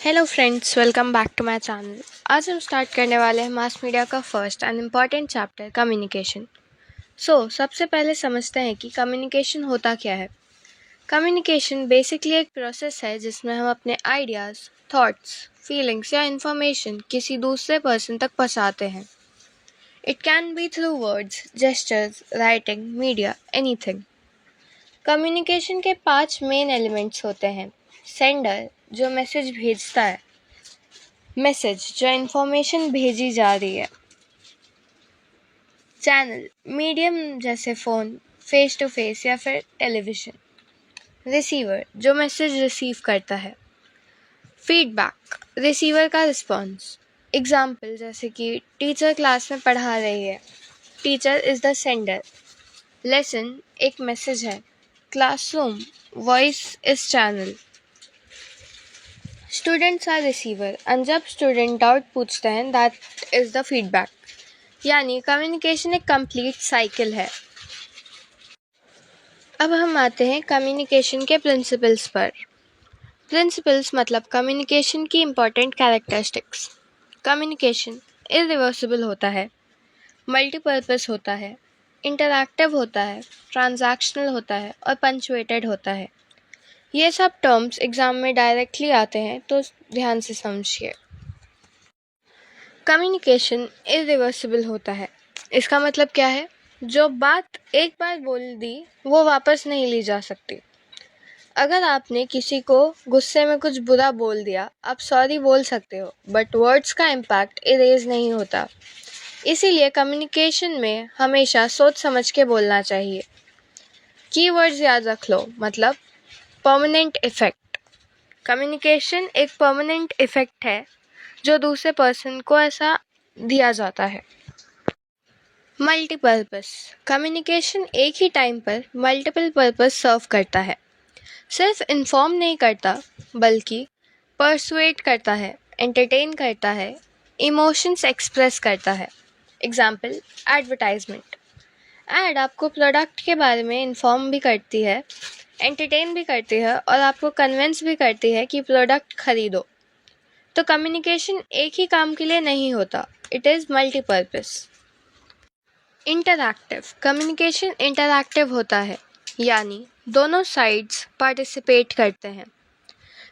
Hello friends, welcome back to my channel. आज हम start करने वाले हैं मास मीडिया का first and important chapter communication. सबसे पहले समझते हैं कि कम्युनिकेशन होता क्या है। कम्युनिकेशन बेसिकली एक प्रोसेस है जिसमें हम अपने आइडियाज़, थॉट्स, फीलिंग्स या इन्फॉर्मेशन किसी दूसरे पर्सन तक पहुंचाते हैं। It can be through words, gestures, writing, media, anything. Communication के 5 मेन एलिमेंट्स होते हैं। सेंडर, जो मैसेज भेजता है। मैसेज, जो इन्फॉर्मेशन भेजी जा रही है। चैनल, मीडियम जैसे फ़ोन, फेस टू फेस या फिर टेलीविज़न। रिसीवर, जो मैसेज रिसीव करता है। फीडबैक, रिसीवर का रिस्पॉन्स। एग्जाम्पल जैसे कि टीचर क्लास में पढ़ा रही है, teacher is the sender. Lesson एक मैसेज है, classroom, voice is channel. Students are receiver, और जब स्टूडेंट डाउट पूछते हैं दैट इज़ द फीडबैक। यानी कम्युनिकेशन एक कंप्लीट साइकिल है। अब हम आते हैं कम्युनिकेशन के प्रिंसिपल्स पर। प्रिंसिपल्स मतलब कम्युनिकेशन की इम्पॉर्टेंट कैरेक्टरिस्टिक्स। कम्युनिकेशन इरिवर्सिबल होता है, मल्टीपर्पस होता है, इंटरैक्टिव होता है, ट्रांजैक्शनल होता है और पंचुएटेड होता है। ये सब टर्म्स एग्जाम में डायरेक्टली आते हैं, तो ध्यान से समझिए। कम्युनिकेशन इरिवर्सिबल होता है। इसका मतलब क्या है? जो बात एक बार बोल दी वो वापस नहीं ली जा सकती। अगर आपने किसी को गुस्से में कुछ बुरा बोल दिया, आप सॉरी बोल सकते हो, बट वर्ड्स का इम्पैक्ट इरेज नहीं होता। इसीलिए कम्युनिकेशन में हमेशा सोच समझ के बोलना चाहिए। कीवर्ड्स याद रख लो, मतलब परमानेंट इफेक्ट। कम्युनिकेशन एक परमानेंट इफेक्ट है जो दूसरे पर्सन को ऐसा दिया जाता है। मल्टीपर्पस, कम्युनिकेशन एक ही टाइम पर मल्टीपल पर्पस सर्व करता है। सिर्फ इन्फॉर्म नहीं करता, बल्कि परसुएट करता है, एंटरटेन करता है, इमोशंस एक्सप्रेस करता है। Example, advertisement. एड आपको प्रोडक्ट के बारे में इन्फॉर्म भी करती है, एंटरटेन भी करती है और आपको कन्विंस भी करती है कि प्रोडक्ट खरीदो। तो कम्युनिकेशन एक ही काम के लिए नहीं होता, it is multipurpose. Interactive, communication interactive होता है, यानी दोनों साइड्स पार्टिसिपेट करते हैं।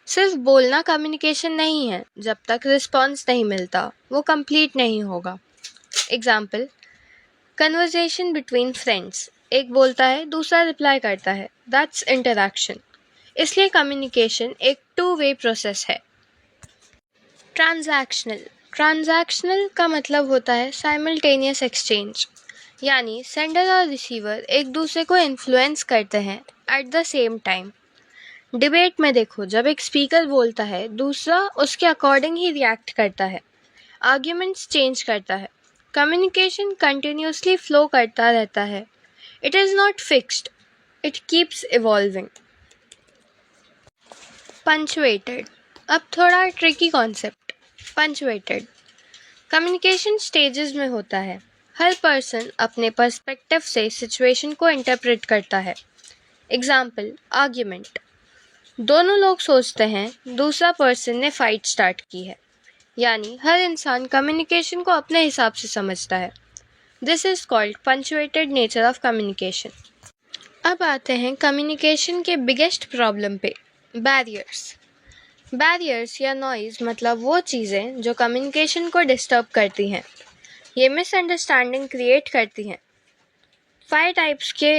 सिर्फ बोलना कम्युनिकेशन नहीं है, जब तक रिस्पॉन्स नहीं मिलता वो कंप्लीट नहीं होगा। एग्जाम्पल, कन्वर्जेशन बिटवीन फ्रेंड्स, एक बोलता है दूसरा रिप्लाई करता है, दैट्स इंटरैक्शन। इसलिए कम्युनिकेशन एक टू वे प्रोसेस है। ट्रांजैक्शनल, ट्रांजैक्शनल का मतलब होता है साइमल्टेनियस एक्सचेंज, यानी सेंडर और रिसीवर एक दूसरे को इन्फ्लुएंस करते हैं at the same time. Debate में देखो, जब एक स्पीकर बोलता है दूसरा उसके अकॉर्डिंग ही रिएक्ट करता है, आर्ग्यूमेंट्स चेंज करता है। कम्युनिकेशन कंटिन्यूसली फ्लो करता रहता है, it is not fixed, it keeps evolving. Punctuated, अब थोड़ा tricky concept. Punctuated communication stages में होता है। हर पर्सन अपने पर्सपेक्टिव से सिचुएशन को इंटरप्रेट करता है। Example, argument. दोनों लोग सोचते हैं दूसरा पर्सन ने फाइट स्टार्ट की है, यानी हर इंसान कम्युनिकेशन को अपने हिसाब से समझता है। This is called punctuated nature of communication. अब आते हैं कम्युनिकेशन के बिगेस्ट प्रॉब्लम पे, बैरियर्स। बैरियर्स या नॉइज़ मतलब वो चीज़ें जो कम्युनिकेशन को डिस्टर्ब करती हैं। ये मिसअंडरस्टैंडिंग क्रिएट करती हैं। 5 टाइप्स के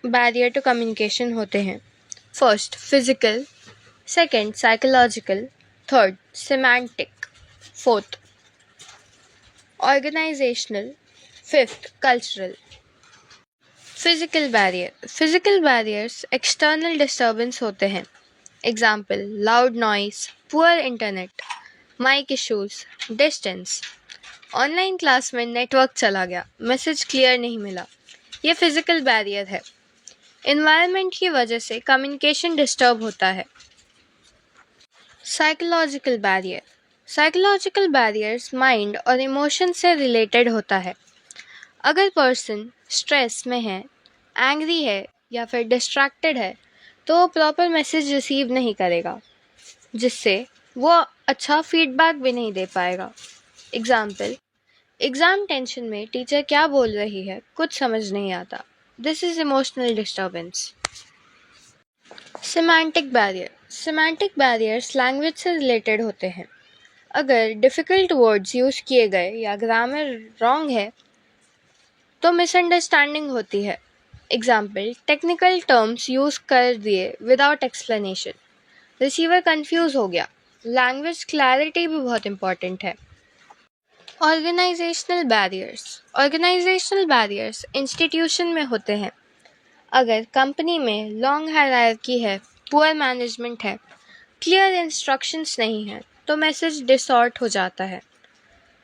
बैरियर टू कम्युनिकेशन होते हैं। First, physical. Second, psychological. Third, semantic. Fourth, organisational. Fifth, cultural. Physical barrier, physical barriers external disturbance होते हैं। Example, loud noise, poor internet, mic issues, distance. Online class में network चला गया, message clear नहीं मिला, ये फिजिकल बैरियर है। Environment की वजह से कम्युनिकेशन डिस्टर्ब होता है। Psychological barrier, psychological barriers mind और इमोशन से रिलेटेड होता है। अगर पर्सन स्ट्रेस में है, एंग्री है या फिर डिस्ट्रैक्टेड है, तो वो प्रॉपर मैसेज रिसीव नहीं करेगा, जिससे वो अच्छा फीडबैक भी नहीं दे पाएगा। एग्जाम्पल, एग्जाम टेंशन में टीचर क्या बोल रही है कुछ समझ नहीं आता। This is emotional disturbance. Semantic barrier. Semantic barriers language से रिलेटेड होते हैं। अगर डिफ़िकल्ट वर्ड्स यूज़ किए गए या ग्रामर रॉन्ग है तो मिसअंडरस्टैंडिंग होती है। एग्जाम्पल, टेक्निकल टर्म्स यूज़ कर दिए विदाउट एक्सप्लेनेशन, रिसीवर कंफ्यूज हो गया। लैंग्वेज क्लैरिटी भी बहुत इंपॉर्टेंट है। Organisational barriers. Organisational barriers institution में होते हैं। अगर कंपनी में लॉन्ग हायरार्की है, पुअर मैनेजमेंट है, क्लियर इंस्ट्रक्शंस नहीं है तो मैसेज डिसॉर्ट हो जाता है।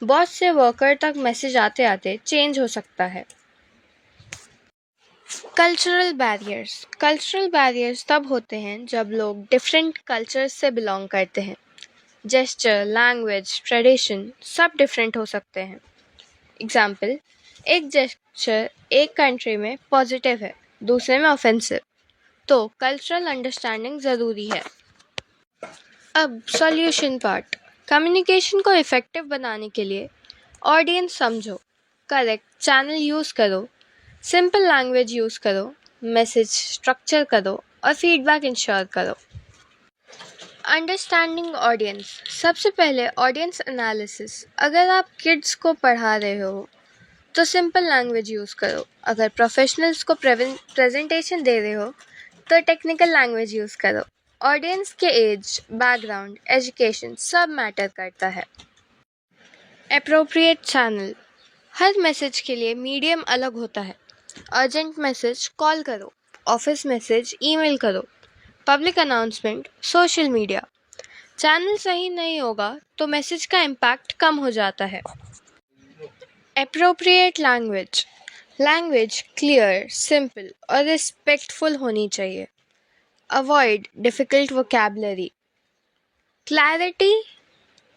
बॉस से वर्कर तक मैसेज आते आते चेंज हो सकता है। Cultural barriers. कल्चरल बैरियर्स तब होते हैं जब लोग डिफरेंट कल्चर्स से बिलोंग करते हैं। जेस्चर, लैंग्वेज, ट्रेडिशन सब डिफरेंट हो सकते हैं। एग्जाम्पल, एक जेस्चर एक कंट्री में पॉजिटिव है, दूसरे में ऑफेंसिव, तो कल्चरल अंडरस्टैंडिंग ज़रूरी है। अब सॉल्यूशन पार्ट। कम्युनिकेशन को इफ़ेक्टिव बनाने के लिए ऑडियंस समझो, करेक्ट चैनल यूज़ करो, सिंपल लैंग्वेज यूज़ करो, मैसेज स्ट्रक्चर करो और फीडबैक इंश्योर करो। Understanding audience. सबसे पहले ऑडियंस एनालिसिस। अगर आप किड्स को पढ़ा रहे हो तो सिंपल लैंग्वेज यूज़ करो। अगर प्रोफेशनल्स को प्रेजेंटेशन दे रहे हो तो टेक्निकल लैंग्वेज यूज़ करो। ऑडियंस के एज, बैकग्राउंड, एजुकेशन सब मैटर करता है। Appropriate channel. हर मैसेज के लिए मीडियम अलग होता है। अर्जेंट मैसेज कॉल करो, ऑफिस मैसेज ईमेल करो, public announcement social media. Channel सही नहीं होगा तो मैसेज का इम्पैक्ट कम हो जाता है। Appropriate language. Language clear, simple और रिस्पेक्टफुल होनी चाहिए। Avoid difficult vocabulary. क्लैरिटी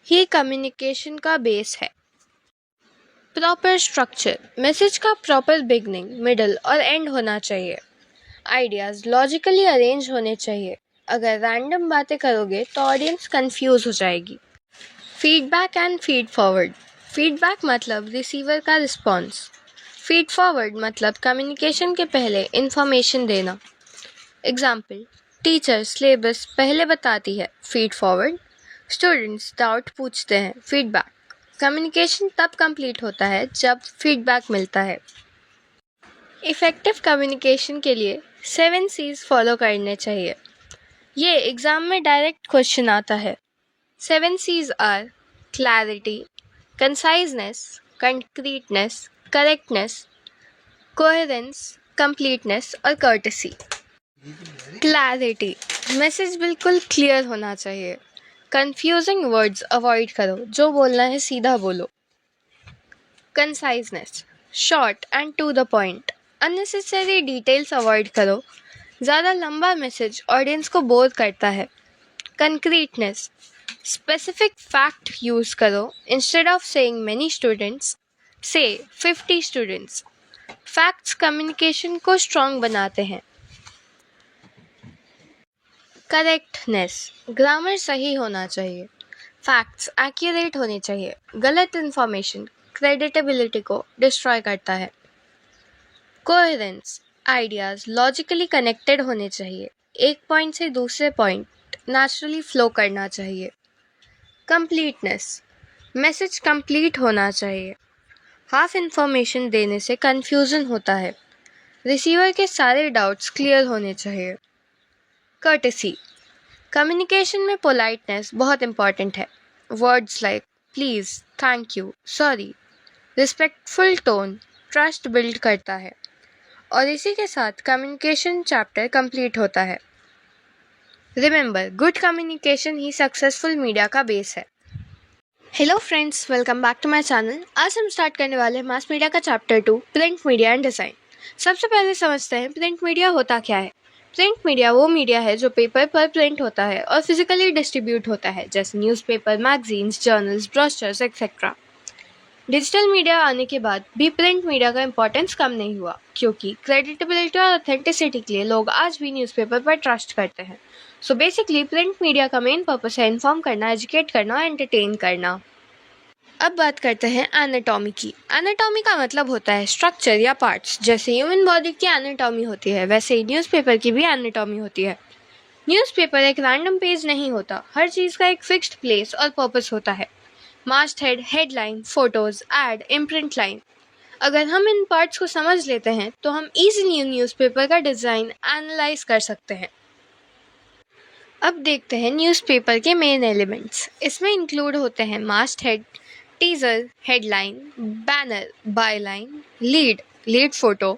ही कम्युनिकेशन का बेस है। Proper structure. मैसेज का प्रॉपर बिगनिंग, मिडल और एंड होना चाहिए। आइडियाज़ लॉजिकली अरेंज होने चाहिए। अगर रैंडम बातें करोगे तो ऑडियंस कंफ्यूज हो जाएगी। Feedback and feed forward. Feedback मतलब रिसीवर का रिस्पॉन्स। फीड फॉरवर्ड मतलब कम्युनिकेशन के पहले इंफॉर्मेशन देना। एग्जाम्पल, टीचर सिलेबस पहले बताती है, फीड फॉरवर्ड। स्टूडेंट्स डाउट पूछते हैं, फीडबैक। कम्युनिकेशन तब कंप्लीट होता है जब फीडबैक मिलता है। इफ़ेक्टिव कम्युनिकेशन के लिए 7 C's फॉलो करने चाहिए। ये एग्ज़ाम में डायरेक्ट क्वेश्चन आता है। 7 C's are clarity, conciseness, concreteness, correctness, coherence, completeness और कर्टेसी। क्लैरिटी। मैसेज बिल्कुल क्लियर होना चाहिए। कंफ्यूजिंग वर्ड्स अवॉइड करो, जो बोलना है सीधा बोलो। Conciseness, short and to the point. Unnecessary details avoid करो, ज़्यादा लंबा मैसेज ऑडियंस को बोर करता है। कंक्रीटनेस, स्पेसिफिक फैक्ट यूज़ करो। Instead of saying many students, say 50 students. Facts communication को स्ट्रॉन्ग बनाते हैं। करेक्टनेस, ग्रामर सही होना चाहिए, फैक्ट्स एक्यूरेट होने चाहिए। गलत इन्फॉर्मेशन क्रेडिटेबिलिटी को डिस्ट्रॉय करता है। कोहेरेंस, आइडियाज़ लॉजिकली कनेक्टेड होने चाहिए। एक पॉइंट से दूसरे पॉइंट नेचुरली फ्लो करना चाहिए। कंप्लीटनेस, मैसेज कंप्लीट होना चाहिए। हाफ इन्फॉर्मेशन देने से कन्फ्यूजन होता है। रिसीवर के सारे डाउट्स क्लियर होने चाहिए। कर्टेसी, कम्युनिकेशन में पोलाइटनेस बहुत इंपॉर्टेंट है। Words like please, thank you, sorry, respectful tone trust build करता है। और इसी के साथ कम्युनिकेशन चैप्टर कंप्लीट होता है। रिमेंबर, गुड कम्युनिकेशन ही सक्सेसफुल मीडिया का बेस है। Hello friends, welcome back to my channel. आज हम स्टार्ट करने वाले हैं मास मीडिया का chapter 2, print media and design. सबसे पहले समझते हैं प्रिंट मीडिया होता क्या है। प्रिंट मीडिया वो मीडिया है जो पेपर पर प्रिंट होता है और फिजिकली डिस्ट्रीब्यूट होता है, जैसे newspaper, magazines, journals, brochures etcetera. Digital media आने के बाद भी प्रिंट मीडिया का इंपॉर्टेंस कम नहीं हुआ, क्योंकि क्रेडिटेबिलिटी और ऑथेंटिसिटी के लिए लोग आज भी न्यूज़पेपर पर ट्रस्ट करते हैं। सो बेसिकली प्रिंट मीडिया का मेन पर्पस है इन्फॉर्म करना, एजुकेट करना और एंटरटेन करना। अब बात करते हैं एनाटॉमी की। एनाटॉमी का मतलब होता है स्ट्रक्चर या पार्ट्स। जैसे ह्यूमन बॉडी की एनाटॉमी होती है, वैसे ही न्यूज़पेपर की भी एनाटॉमी होती है। न्यूज़पेपर एक रैंडम पेज नहीं होता, हर चीज़ का एक फिक्स्ड प्लेस और पर्पस होता है। Masthead, headline, photos, ad, imprint line. अगर हम इन पार्ट्स को समझ लेते हैं तो हम इजीली न्यूज़पेपर का डिज़ाइन एनालाइज कर सकते हैं। अब देखते हैं न्यूज़पेपर के मेन एलिमेंट्स। इसमें इंक्लूड होते हैं masthead, teaser, headline, banner, byline, lead photo,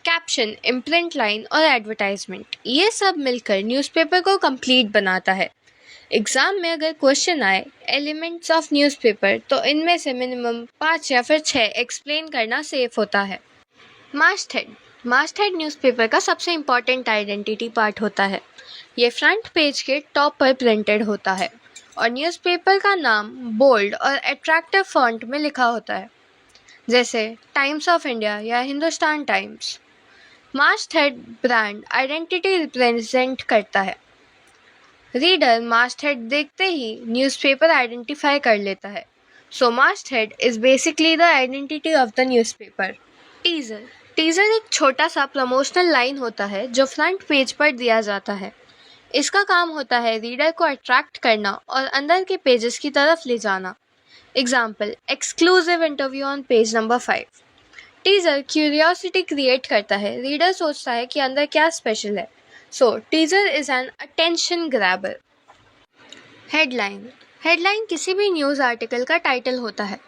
caption, imprint line और एडवर्टाइजमेंट। ये सब मिलकर न्यूज़पेपर को कंप्लीट बनाता है। एग्जाम में अगर क्वेश्चन आए एलिमेंट्स ऑफ न्यूज़पेपर तो इनमें से मिनिमम 5 या फिर 6 एक्सप्लेन करना सेफ होता है। मास्ट हेड न्यूज़पेपर का सबसे इम्पॉर्टेंट आइडेंटिटी पार्ट होता है। ये फ्रंट पेज के टॉप पर प्रिंटेड होता है और न्यूज़पेपर का नाम बोल्ड और अट्रैक्टिव फॉन्ट में लिखा होता है, जैसे टाइम्स ऑफ इंडिया या हिंदुस्तान टाइम्स। मास्ट हेड ब्रांड आइडेंटिटी रिप्रेजेंट करता है। रीडर मास्ट हेड देखते ही न्यूज़पेपर आइडेंटिफाई कर लेता है। So masthead is basically the identity of the newspaper. Teaser एक छोटा सा प्रमोशनल लाइन होता है जो फ्रंट पेज पर दिया जाता है। इसका काम होता है रीडर को अट्रैक्ट करना और अंदर के पेजेस की तरफ ले जाना। Example, exclusive interview on page number 5। Teaser curiosity create करता है, रीडर सोचता है कि अंदर क्या स्पेशल है। So teaser is an attention grabber. Headline किसी भी न्यूज़ आर्टिकल का टाइटल होता है।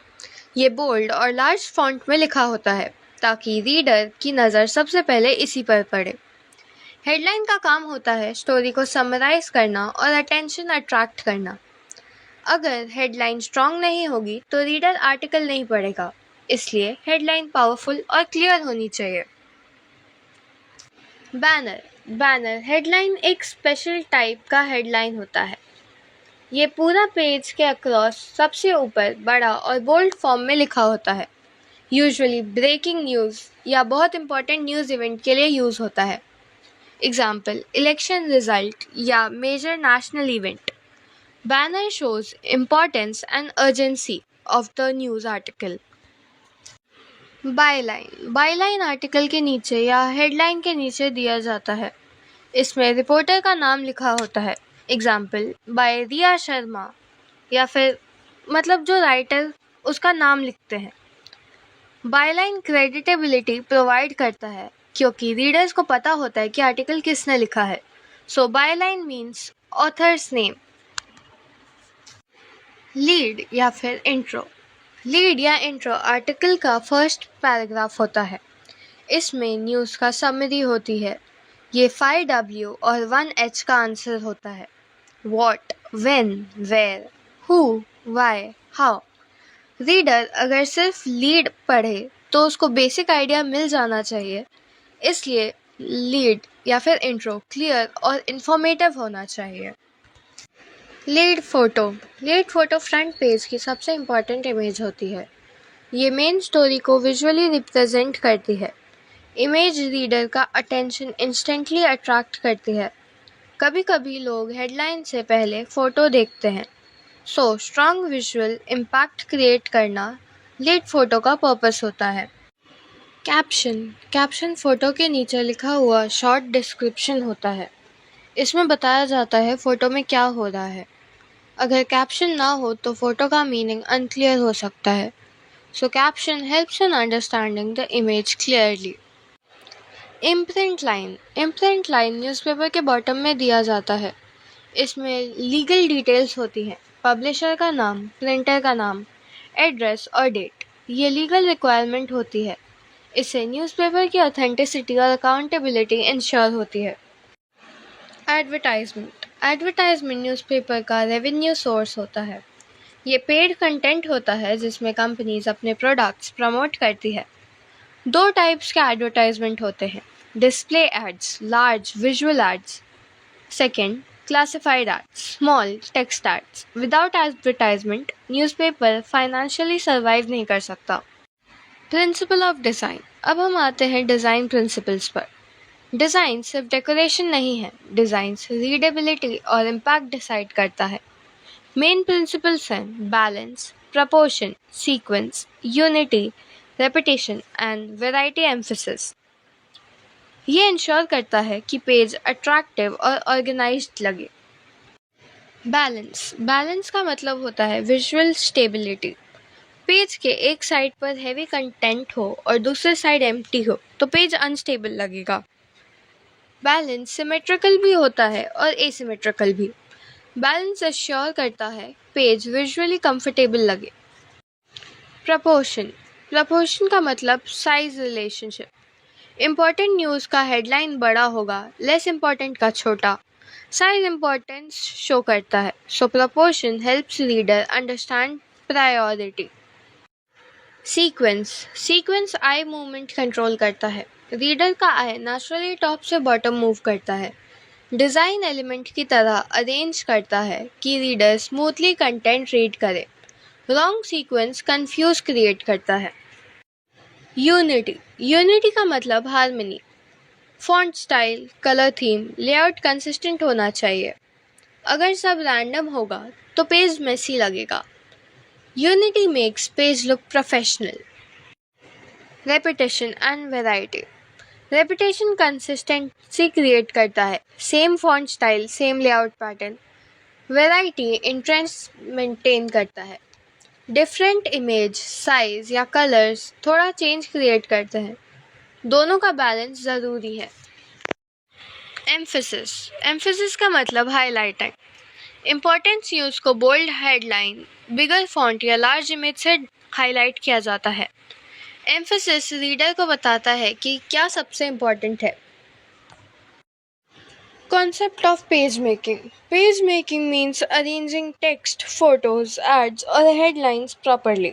ये बोल्ड और लार्ज फॉन्ट में लिखा होता है ताकि रीडर की नज़र सबसे पहले इसी पर पड़े। हेडलाइन का काम होता है स्टोरी को समराइज करना और अटेंशन अट्रैक्ट करना। अगर हेडलाइन स्ट्रॉन्ग नहीं होगी तो रीडर आर्टिकल नहीं पढ़ेगा, इसलिए हेडलाइन पावरफुल और क्लियर होनी चाहिए। बैनर हेडलाइन एक स्पेशल टाइप का हेडलाइन होता है। ये पूरा पेज के अक्रॉस सबसे ऊपर बड़ा और बोल्ड फॉर्म में लिखा होता है। यूजुअली ब्रेकिंग न्यूज़ या बहुत इंपॉर्टेंट न्यूज़ इवेंट के लिए यूज़ होता है। एग्जाम्पल, इलेक्शन रिजल्ट या major national event. Banner shows importance and urgency of the news article. Byline article के नीचे या हेडलाइन के नीचे दिया जाता है। इसमें रिपोर्टर का नाम लिखा होता है। एग्जाम्पल, बाय रिया शर्मा, या फिर मतलब जो राइटर उसका नाम लिखते हैं। बायलाइन क्रेडिटेबिलिटी प्रोवाइड करता है क्योंकि रीडर्स को पता होता है कि आर्टिकल किसने लिखा है। So byline means author's name. Lead या फिर इंट्रो आर्टिकल का फर्स्ट पैराग्राफ होता है। इसमें न्यूज़ का समरी होती है। ये 5W और 1H का आंसर होता है। What, when, where, who, why, how. Reader अगर सिर्फ लीड पढ़े तो उसको बेसिक आइडिया मिल जाना चाहिए, इसलिए लीड या फिर इंट्रो क्लियर और इन्फॉर्मेटिव होना चाहिए। लीड फोटो फ्रंट पेज की सबसे इम्पॉर्टेंट इमेज होती है। ये मेन स्टोरी को विजुअली रिप्रेजेंट करती है। इमेज रीडर का अटेंशन इंस्टेंटली अट्रैक्ट करती है। कभी कभी लोग हेडलाइन से पहले फ़ोटो देखते हैं। So strong visual impact create करना लीड फोटो का पर्पस होता है। कैप्शन फ़ोटो के नीचे लिखा हुआ शॉर्ट डिस्क्रिप्शन होता है। इसमें बताया जाता है फ़ोटो में क्या हो रहा है। अगर कैप्शन ना हो तो फ़ोटो का मीनिंग अनक्लियर हो सकता है। So caption helps in understanding the image clearly. Imprint line newspaper के बॉटम में दिया जाता है। इसमें लीगल डिटेल्स होती हैं। पब्लिशर का नाम, प्रिंटर का नाम, एड्रेस और डेट। ये लीगल रिक्वायरमेंट होती है। इससे न्यूज़पेपर की ऑथेंटिसिटी और अकाउंटेबिलिटी इंश्योर होती है। एडवर्टाइजमेंट न्यूज़पेपर का रेवेन्यू सोर्स होता है। ये पेड कंटेंट होता है जिसमें कंपनीज अपने प्रोडक्ट्स प्रमोट करती है। 2 टाइप्स के एडवर्टाइजमेंट होते हैं, display ads, large visual ads. Second, classified ads, small text ads. Without advertisement newspaper financially survive नहीं कर सकता। Principle of design. अब हम आते हैं डिज़ाइन प्रिंसिपल्स पर। डिज़ाइन सिर्फ डेकोरेशन नहीं है, डिज़ाइन रीडेबिलिटी और इम्पैक्ट डिसाइड करता है। मेन प्रिंसिपल्स हैं balance, proportion, sequence, unity, repetition and variety emphasis. ये इंश्योर करता है कि पेज अट्रैक्टिव और ऑर्गेनाइज्ड लगे। बैलेंस का मतलब होता है विजुअल स्टेबिलिटी। पेज के एक साइड पर हैवी कंटेंट हो और दूसरे साइड एम्प्टी हो तो पेज अनस्टेबल लगेगा। बैलेंस सिमेट्रिकल भी होता है और एसिमेट्रिकल भी। बैलेंस एश्योर करता है पेज विजुअली कंफर्टेबल लगे। प्रपोर्शन का मतलब साइज रिलेशनशिप। इम्पोर्टेंट न्यूज़ का हेडलाइन बड़ा होगा, लेस इम्पोर्टेंट का छोटा। साइज इम्पोर्टेंस शो करता है, so proportion helps reader understand priority. Sequence eye movement control करता है। रीडर का आई नेचुरली टॉप से बॉटम मूव करता है। डिज़ाइन एलिमेंट की तरह अरेंज करता है कि रीडर स्मूथली कंटेंट रीड करे। रॉन्ग सीक्वेंस कंफ्यूज क्रिएट करता है। यूनिटी का मतलब harmony. Font style, colour theme, layout consistent होना चाहिए। अगर सब रैंडम होगा तो पेज मेसी लगेगा। Unity makes page look professional. Repetition and variety. Repetition consistency create करता है, same font style, same layout pattern. Variety interest maintain करता है। डिफरेंट इमेज, साइज या कलर्स थोड़ा चेंज क्रिएट करते हैं। दोनों का बैलेंस ज़रूरी है। एम्फेसिस का मतलब हाईलाइटिंग। इम्पोर्टेंस न्यूज़ को बोल्ड हेडलाइन, बिगर फॉन्ट या लार्ज इमेज से हाईलाइट किया जाता है। एम्फेसिस रीडर को बताता है कि क्या सबसे इम्पोर्टेंट है। Concept of page making means arranging text, photos, ads और हेडलाइंस प्रॉपरली।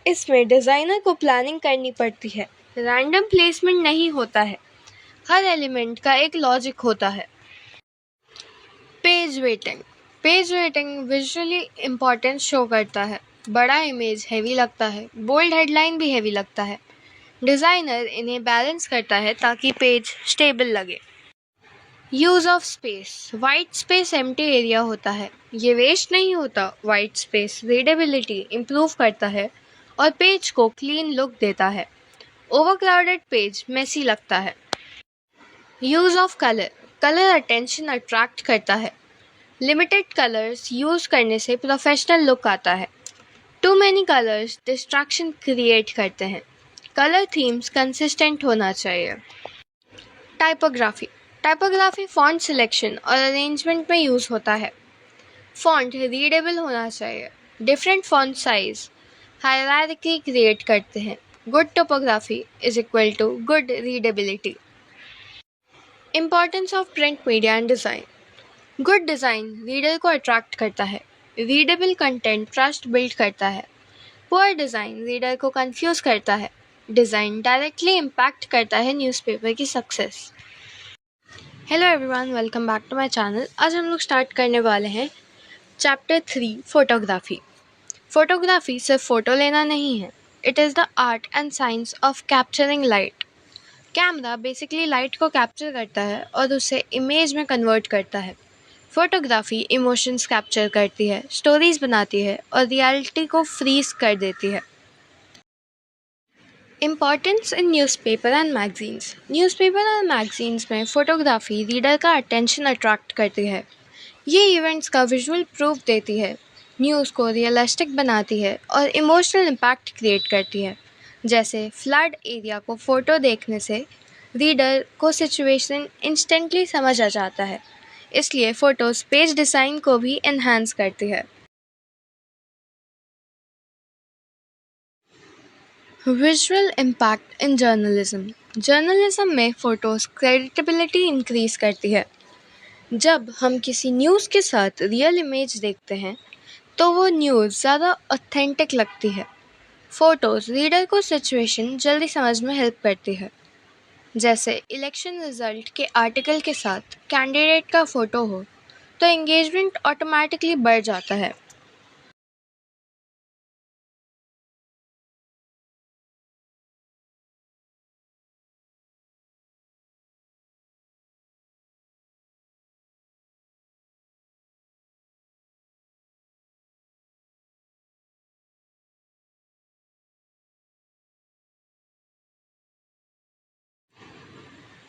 इसमें डिज़ाइनर को प्लानिंग करनी पड़ती है। रैंडम प्लेसमेंट नहीं होता है, हर एलिमेंट का एक लॉजिक होता है। Page waiting visually importance show करता है। बड़ा इमेज हैवी लगता है, बोल्ड हेडलाइन भी हैवी लगता है। डिज़ाइनर इन्हें बैलेंस करता है ताकि पेज स्टेबल लगे। Use of space. White space empty area होता है, ये वेस्ट नहीं होता। वाइट स्पेस रीडेबिलिटी इम्प्रूव करता है और पेज को क्लीन लुक देता है। ओवरक्राउडेड पेज मेसी लगता है। Use of colour attention attract करता है। लिमिटेड कलर्स यूज़ करने से प्रोफेशनल लुक आता है। Too many colours distraction create करते हैं। कलर थीम्स कंसिस्टेंट होना चाहिए। टाइपोग्राफी फॉन्ट सिलेक्शन और अरेंजमेंट में यूज़ होता है। फॉन्ट रीडेबल होना चाहिए। Different font size hierarchy create करते हैं। Good typography is equal to good readability. Importance of print media and design. Good design reader को अट्रैक्ट करता है। रीडेबल कंटेंट ट्रस्ट बिल्ड करता है। पुअर डिज़ाइन रीडर को कंफ्यूज करता है। डिज़ाइन डायरेक्टली इम्पैक्ट करता है न्यूज़पेपर की success. Hello everyone, welcome back to my channel. आज हम लोग स्टार्ट करने वाले हैं चैप्टर 3 फोटोग्राफी। फोटोग्राफी सिर्फ फ़ोटो लेना नहीं है, it is the art and science of capturing light. Camera basically light को कैप्चर करता है और उसे इमेज में कन्वर्ट करता है। फोटोग्राफी इमोशंस कैप्चर करती है, स्टोरीज बनाती है और रियलिटी को फ्रीज कर देती है। Importance in newspaper and magazines. Newspaper और मैगजीन्स में फ़ोटोग्राफी रीडर का अटेंशन अट्रैक्ट करती है। ये इवेंट्स का विजुअल प्रूफ देती है, न्यूज़ को रियलिस्टिक बनाती है और इमोशनल इम्पैक्ट क्रिएट करती है। जैसे फ्लड एरिया को फ़ोटो देखने से रीडर को सिचुएशन इंस्टेंटली समझ आ जाता है, इसलिए फ़ोटोज़ पेज डिज़ाइन को भी एनहांस करती है। विजुअल इम्पैक्ट इन जर्नलिज्म में फ़ोटोज़ क्रेडिटेबिलिटी इंक्रीज़ करती है। जब हम किसी न्यूज़ के साथ रियल इमेज देखते हैं तो वो न्यूज़ ज़्यादा ऑथेंटिक लगती है। फ़ोटोज़ रीडर को सिचुएशन जल्दी समझ में हेल्प करती है। जैसे इलेक्शन रिजल्ट के आर्टिकल के साथ कैंडिडेट का फ़ोटो हो तो एंगेजमेंट ऑटोमेटिकली बढ़ जाता है।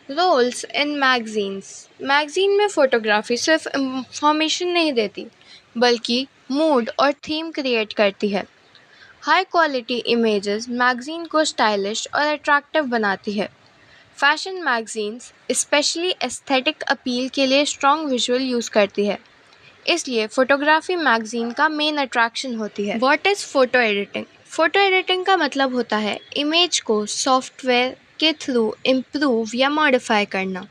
Roles in magazines. मैगजीन में फोटोग्राफी सिर्फ इंफॉर्मेशन नहीं देती बल्कि मूड और थीम क्रिएट करती है। हाई क्वालिटी इमेजेस मैगजीन को स्टाइलिश और अट्रैक्टिव बनाती है। Fashion magazines specially aesthetic appeal के लिए स्ट्रॉन्ग विजुअल यूज़ करती है, इसलिए फोटोग्राफी मैगजीन का मेन अट्रैक्शन होती है। What is photo editing? Photo editing का मतलब होता है इमेज को सॉफ्टवेयर के थ्रू इम्प्रूव या मॉडिफाई करना।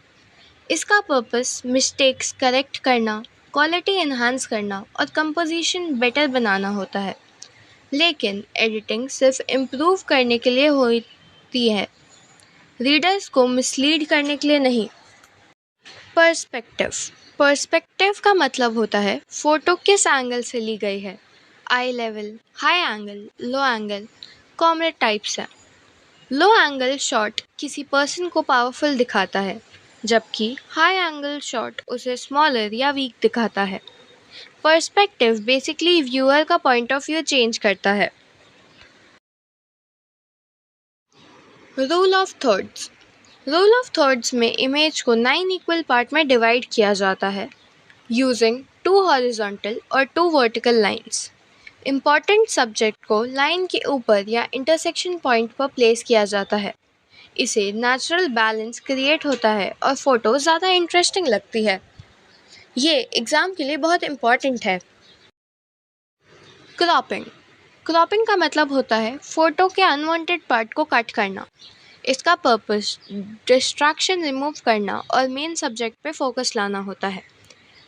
इसका पर्पस मिस्टेक्स करेक्ट करना, क्वालिटी इन्हांस करना और कंपोजिशन बेटर बनाना होता है। लेकिन एडिटिंग सिर्फ इम्प्रूव करने के लिए होती है, रीडर्स को मिसलीड करने के लिए नहीं। पर्सपेक्टिव। पर्सपेक्टिव का मतलब होता है फ़ोटो किस एंगल से ली गई है। आई लेवल, हाई एंगल, लो एंगल कॉमन टाइप्स हैं। लो एंगल शॉट किसी पर्सन को पावरफुल दिखाता है, जबकि हाई एंगल शॉट उसे स्मॉलर या वीक दिखाता है। पर्सपेक्टिव बेसिकली व्यूअर का पॉइंट ऑफ व्यू चेंज करता है। Rule of thirds. Rule of thirds में इमेज को 9 इक्वल पार्ट में डिवाइड किया जाता है यूजिंग 2 हॉरिजॉन्टल और 2 वर्टिकल लाइंस। इम्पॉर्टेंट सब्जेक्ट को लाइन के ऊपर या इंटरसेक्शन पॉइंट पर प्लेस किया जाता है। इसे नेचुरल बैलेंस क्रिएट होता है और फोटो ज़्यादा इंटरेस्टिंग लगती है। ये एग्ज़ाम के लिए बहुत इम्पॉर्टेंट है। क्रॉपिंग। क्रॉपिंग का मतलब होता है फ़ोटो के अनवांटेड पार्ट को कट करना। इसका पर्पस डिस्ट्रैक्शन रिमूव करना और मेन सब्जेक्ट पे फोकस लाना होता है।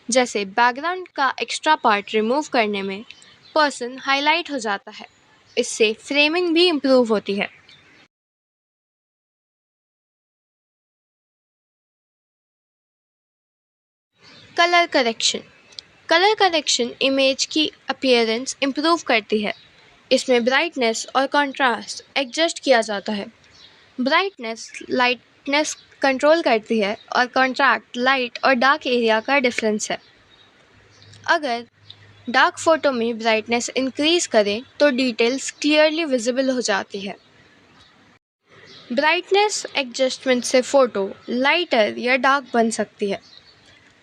जैसे बैकग्राउंड का एक्स्ट्रा पार्ट रिमूव करने में पर्सन हाईलाइट हो जाता है। इससे फ्रेमिंग भी इम्प्रूव होती है। Colour correction. Colour correction image की अपीयरेंस इम्प्रूव करती है। इसमें ब्राइटनेस और कंट्रास्ट एडजस्ट किया जाता है। ब्राइटनेस लाइटनेस कंट्रोल करती है और कंट्रास्ट लाइट और डार्क एरिया का डिफरेंस है। अगर डार्क फोटो में ब्राइटनेस इंक्रीज करें तो डिटेल्स क्लियरली विजिबल हो जाती है। ब्राइटनेस एडजस्टमेंट से फ़ोटो लाइटर या डार्क बन सकती है।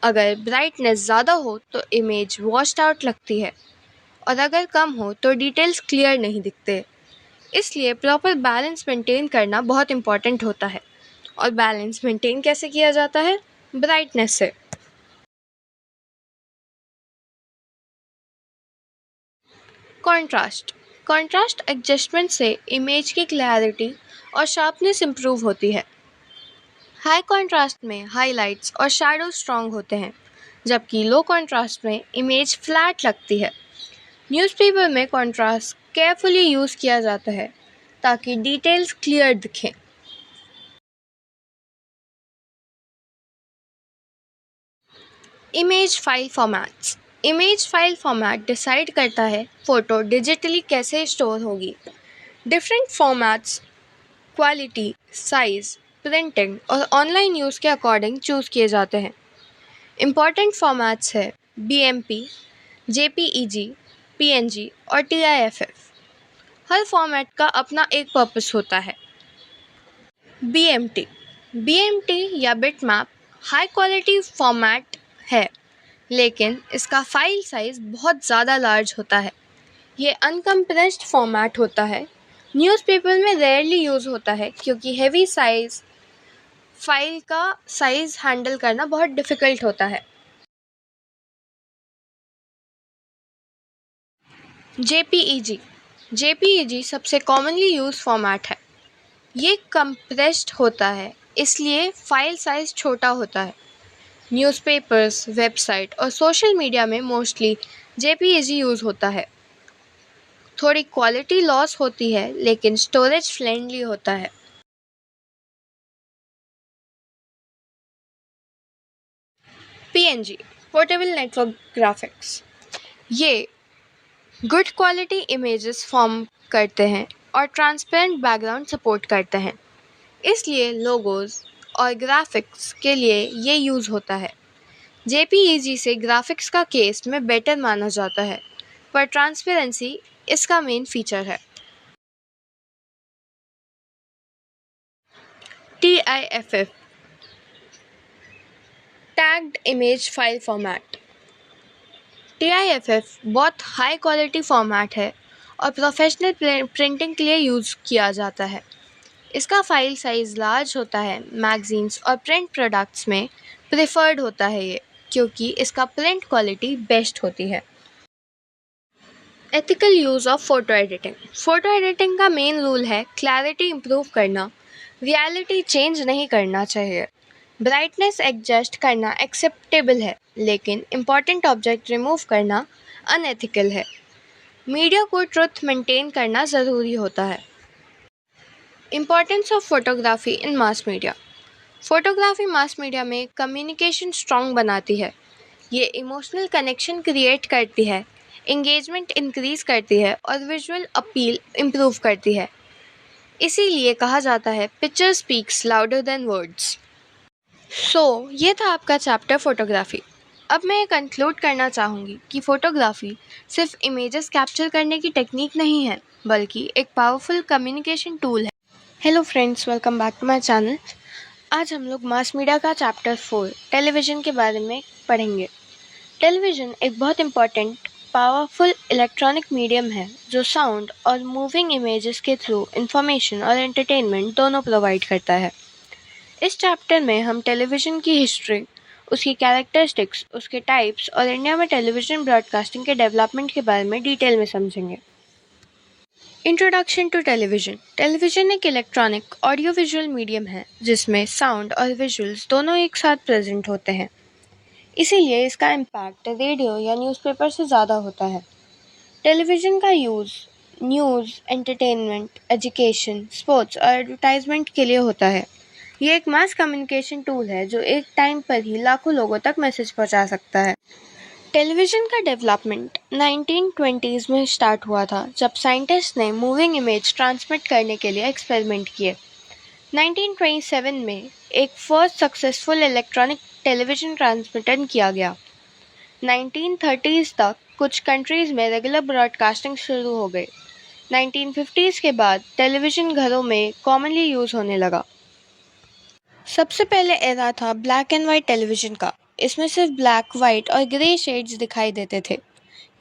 अगर ब्राइटनेस ज़्यादा हो तो इमेज वॉश्ड आउट लगती है और अगर कम हो तो डिटेल्स क्लियर नहीं दिखते। इसलिए प्रॉपर बैलेंस मेंटेन करना बहुत इम्पॉर्टेंट होता है। और बैलेंस मेंटेन कैसे किया जाता है? ब्राइटनेस से। कॉन्ट्रास्ट। कॉन्ट्रास्ट एडजस्टमेंट से इमेज की क्लैरिटी और शार्पनेस इम्प्रूव होती है। हाई कॉन्ट्रास्ट में हाइलाइट्स और शैडो स्ट्रॉन्ग होते हैं, जबकि लो कॉन्ट्रास्ट में इमेज फ्लैट लगती है। न्यूज़पेपर में कॉन्ट्रास्ट केयरफुली यूज़ किया जाता है ताकि डिटेल्स क्लियर दिखें। Image file formats. Image file format decide करता है फ़ोटो डिजिटली कैसे स्टोर होगी। Different formats quality, size, printing और ऑनलाइन यूज़ के अकॉर्डिंग चूज़ किए जाते हैं। इम्पॉर्टेंट फॉर्मेट्स है BMP, JPEG, PNG और TIFF। हर फॉर्मेट का अपना एक पर्पस होता है। BMT। BMT या बिटमैप हाई क्वालिटी फॉर्मेट है, लेकिन इसका फाइल साइज़ बहुत ज़्यादा लार्ज होता है। ये अनकम्प्रेस्ड फॉर्मेट होता है। न्यूज़पेपर में रेयरली यूज़ होता है क्योंकि हेवी साइज़ फाइल का साइज़ हैंडल करना बहुत डिफ़िकल्ट होता है। JPEG। JPEG सबसे कॉमनली यूज फॉर्मेट है। ये कंप्रेस्ड होता है, इसलिए फाइल साइज़ छोटा होता है। न्यूज़पेपर्स, वेबसाइट और सोशल मीडिया में मोस्टली JPEG यूज़ होता है। थोड़ी क्वालिटी लॉस होती है, लेकिन स्टोरेज फ्रेंडली होता है। PNG portable network graphics. ये गुड क्वालिटी इमेजेस फॉर्म करते हैं और ट्रांसपेरेंट बैकग्राउंड सपोर्ट करते हैं, इसलिए लोगोज और ग्राफिक्स के लिए ये यूज़ होता है। JPEG से ग्राफिक्स का केस में बेटर माना जाता है, पर ट्रांसपेरेंसी इसका मेन फीचर है। TIFF tagged image file format. TIFF बहुत हाई क्वालिटी फॉर्मेट है और प्रोफेशनल प्रिंटिंग के लिए यूज़ किया जाता है। इसका फाइल साइज़ लार्ज होता है। मैगजीन्स और प्रिंट प्रोडक्ट्स में प्रेफर्ड होता है ये, क्योंकि इसका प्रिंट क्वालिटी बेस्ट होती है। Ethical use of photo editing. Photo editing का मेन रूल है क्लैरिटी इम्प्रूव करना, रियलिटी चेंज नहीं करना चाहिए। ब्राइटनेस एडजस्ट करना एक्सेप्टेबल है, लेकिन इम्पॉर्टेंट ऑब्जेक्ट रिमूव करना अनएथिकल है। मीडिया को ट्रुथ मेंटेन करना ज़रूरी होता है। Importance of photography in mass media. Photography mass media में कम्युनिकेशन स्ट्रॉन्ग बनाती है। ये इमोशनल कनेक्शन क्रिएट करती है, इंगेजमेंट इंक्रीज करती है और विजुअल अपील इम्प्रूव करती है। इसीलिए कहा जाता है picture speaks louder than words. ये था आपका चैप्टर फोटोग्राफी। अब मैं ये कंक्लूड करना चाहूँगी कि फ़ोटोग्राफी सिर्फ इमेजेस कैप्चर करने की टेक्निक नहीं है, बल्कि एक पावरफुल कम्युनिकेशन टूल है। Hello friends, welcome back to my channel. आज हम लोग मास मीडिया का चैप्टर 4 टेलीविज़न के बारे में पढ़ेंगे। टेलीविज़न एक बहुत इम्पॉर्टेंट पावरफुल इलेक्ट्रॉनिक मीडियम है जो साउंड और मूविंग इमेजेस के थ्रू इंफॉर्मेशन और एंटरटेनमेंट दोनों प्रोवाइड करता है। इस चैप्टर में हम टेलीविज़न की हिस्ट्री, उसकी कैरेक्टरिस्टिक्स, उसके टाइप्स और इंडिया में टेलीविज़न ब्रॉडकास्टिंग के डेवलपमेंट के बारे में डिटेल में समझेंगे। Introduction to television. टेलीविज़न एक इलेक्ट्रॉनिक ऑडियो विजुअल मीडियम है जिसमें साउंड और विजुअल्स दोनों एक साथ प्रेजेंट होते हैं। इसीलिए इसका इम्पैक्ट रेडियो या न्यूज़पेपर से ज़्यादा होता है। टेलीविज़न का use news, entertainment, education, sports और एडवर्टाइजमेंट के लिए होता है। ये एक मास कम्युनिकेशन टूल है जो एक टाइम पर ही लाखों लोगों तक मैसेज पहुंचा सकता है। टेलीविज़न का डेवलपमेंट 1920s में स्टार्ट हुआ था, जब साइंटिस्ट ने मूविंग इमेज ट्रांसमिट करने के लिए एक्सपेरिमेंट किए। 1927 में एक first successful electronic television transmitter किया गया। 1930s तक कुछ कंट्रीज़ में रेगुलर ब्रॉडकास्टिंग शुरू हो गई। 1950s के बाद टेलीविज़न घरों में कॉमनली यूज़ होने लगा। सबसे पहले एरा था ब्लैक एंड वाइट टेलीविज़न का। इसमें सिर्फ ब्लैक, वाइट और ग्रे शेड्स दिखाई देते थे।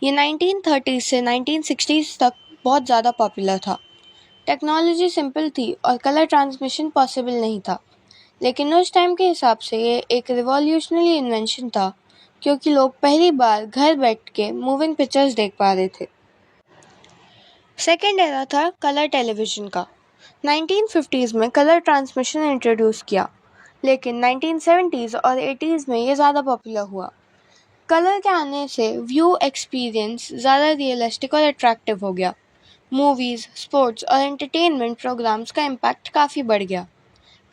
ये 1930s से 1960s तक बहुत ज़्यादा पॉपुलर था। टेक्नोलॉजी सिंपल थी और कलर ट्रांसमिशन पॉसिबल नहीं था, लेकिन उस टाइम के हिसाब से ये एक रिवॉल्यूशनरी इन्वेंशन था, क्योंकि लोग पहली बार घर बैठ के मूविंग पिक्चर्स देख पा रहे थे। सेकेंड एरा था कलर टेलीविज़न का। 1950s में कलर ट्रांसमिशन इंट्रोड्यूस किया, लेकिन 1970s और 80s में ये ज़्यादा पॉपुलर हुआ। कलर के आने से व्यू एक्सपीरियंस ज़्यादा रियलिस्टिक और अट्रैक्टिव हो गया। मूवीज़, स्पोर्ट्स और एंटरटेनमेंट प्रोग्राम्स का इम्पैक्ट काफ़ी बढ़ गया।